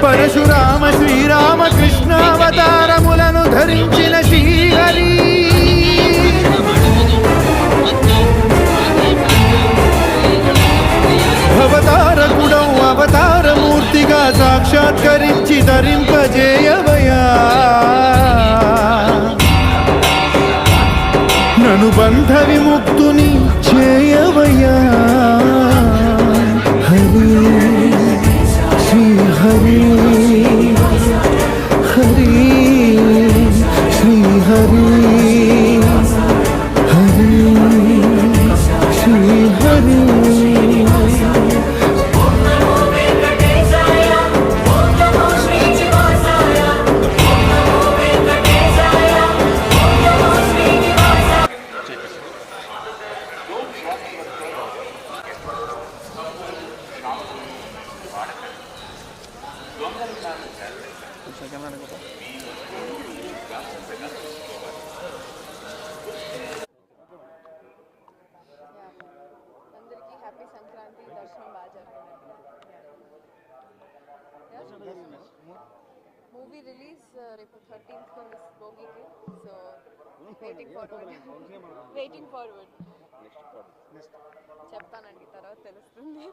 పరశురామ శ్రీరామ కృష్ణావతారములను ధరించిన శ్రీహరి అవతారకుడౌ అవతారమూర్తిగా సాక్షాత్కరించి ధరింపజేయవయా నను బంధ విముక్తుని చేయవయా హరి శ్రీ హరి హరి శ్రీ హరి హరి శ్రీ హరి అందరికీ హ్యాపీ సంక్రాంతి దర్శనం బాగా జరిగింది. మూవీ రిలీజ్ రేపు 13th భోగికి. సో వెయిటింగ్ ఫార్వర్డ్ చెప్తానండి, తర్వాత తెలుస్తుంది.